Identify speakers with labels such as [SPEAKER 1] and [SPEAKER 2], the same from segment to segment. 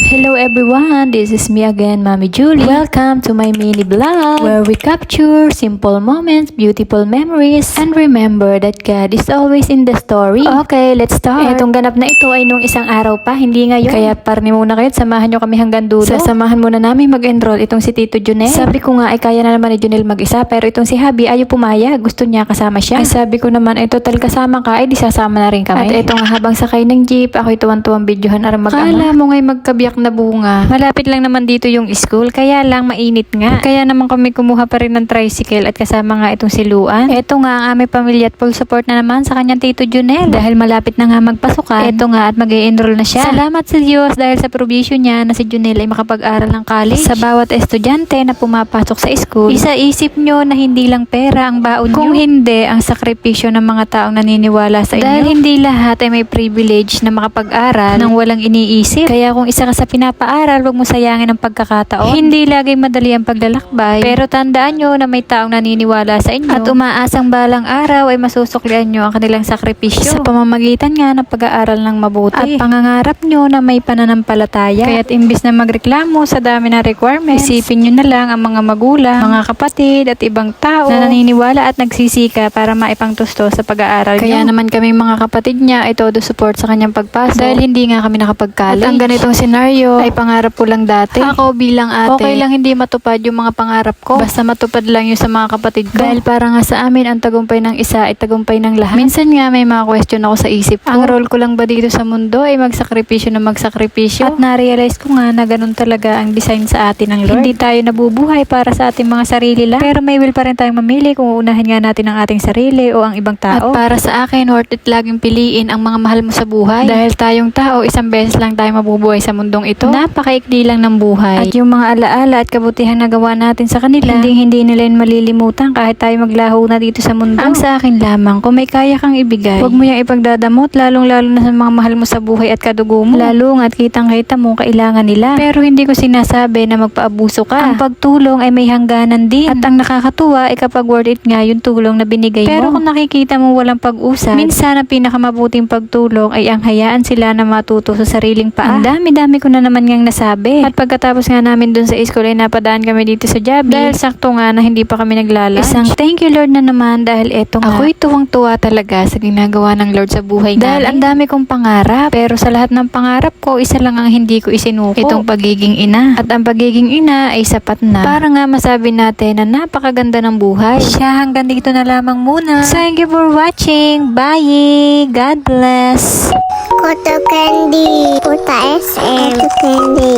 [SPEAKER 1] Hello everyone, this is me again, Mommy Julie. Welcome to my mini vlog where we capture simple moments, beautiful memories, and remember that God is always in the story. Okay, let's start. Etong ganap na ito ay nung isang araw pa, hindi ngayon. Kaya parni muna kayo at samahan nyo kami hanggang dulo. Sasamahan muna namin mag-enroll itong si Tito Junel. Sabi ko nga ay kaya na naman ni Junel mag-isa, pero itong si Habi ayaw pumayag. Gusto niya kasama siya. Ay sabi ko naman ay total kasama ka, ay di sasama na rin kami. At eto nga habang sakay ng jeep, ako'y tuwang-tuwang videohan aram mag-ama. Kala mo nga'y magkabiyak na bunga. Malapit lang naman dito yung school, kaya lang mainit nga. Kaya naman kami kumuha pa rin ng tricycle at kasama nga itong si Luan. Eto nga ang aming pamilya at full support na naman sa kanyang Tito Junel. Dahil malapit na nga magpasukan, eto nga at mag-e-enroll na siya. Salamat sa Diyos dahil sa provision niya na si Junel ay makapag-aral ng college. Sa bawat estudyante na pumapasok sa school, isa-isip nyo na hindi lang pera ang baon nyo. Kung hindi, ang sakripisyo ng mga taong naniniwala sa inyo. Dahil hindi lahat ay may privilege na makapag-aral nang walang iniisip. Kaya kung isa ka sa pinapaaral, huwag mo sayangin ang pagkakataon. Hindi lagi madali ang paglalakbay, pero tandaan nyo na may taong naniniwala sa inyo at umaasang balang araw ay masusuklian nyo ang kanilang sakripisyo sa pamamagitan nga ng pag-aaral ng mabuti at pangangarap nyo na may pananampalataya. Kaya't imbis na magreklamo sa dami ng requirements, isipin nyo na lang ang mga magulang, mga kapatid at ibang tao na naniniwala at nagsisika para maipangtusto sa pag-aaral nyo. Kaya naman kami mga kapatid niya ay todo support sa kanyang pagpasok dahil hindi nga kami nakapag-college. At ang ganitong senaryo ay pangarap ko lang dati. Ako bilang ate, okay lang hindi matupad yung mga pangarap ko. Basta matupad lang yung sa mga kapatid ko. Dahil para nga sa amin, ang tagumpay ng isa ay tagumpay ng lahat. Minsan nga may mga question ako sa isip ko. Ang role ko lang ba dito sa mundo ay magsakripisyo na magsakripisyo? At na-realize ko nga na ganun talaga ang design sa atin ng Lord. Hindi tayo nabubuhay para sa ating mga sarili lang. Pero may will pa rin tayong mamili kung uunahin nga natin ang ating sarili o ang ibang tao. At para sa akin, worth it laging piliin ang mga mahal mo sa buhay. Dahil tayong tao, isang beses lang tayo mabubuhay sa mundong ito. Napakaikli lang ng buhay. At yung mga alaala at kabutihan na gawa natin sa kanila, hindi nila yun malilimutan kahit tayo maglaho na dito sa mundo. Ang sa akin lamang, kung may kaya kang ibigay, huwag mo yung ipagdadamot, lalong-lalo na sa mga mahal mo sa buhay at kadugo mo. Lalo nga't kitang-kita mo kailangan nila. Pero hindi ko sinasabi na magpaabuso ka. Ang pagtulong ay may hangganan din. At ang nakakatuwa ay kapag worth it nga yung tulong na binigay mo. Pero kung nakikita mo walang pag-usad, minsan ang pinakamabuting pagtulong ay ang hayaan sila na matuto sa sariling paa. Ang dami-dami ko na naman ngang nasabi. At pagkatapos nga namin dun sa school ay napadaan kami dito sa Jabi. Dahil sakto nga na hindi pa kami naglalunch. Isang thank you Lord na naman dahil eto nga. Ako'y tuwang-tuwa talaga sa ginagawa ng Lord sa buhay namin. Dahil ang dami kong pangarap. Pero sa lahat ng pangarap ko, isa lang ang hindi ko isinuko. Itong pagiging ina. At ang pagiging ina ay sapat na. Para nga masabi natin na napakaganda ng buhay. Siya hanggang dito na lamang muna. Thank you for watching. Bye! God bless!
[SPEAKER 2] Koto Candy. Puta SM. Koto Candy.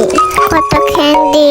[SPEAKER 2] Koto Candy.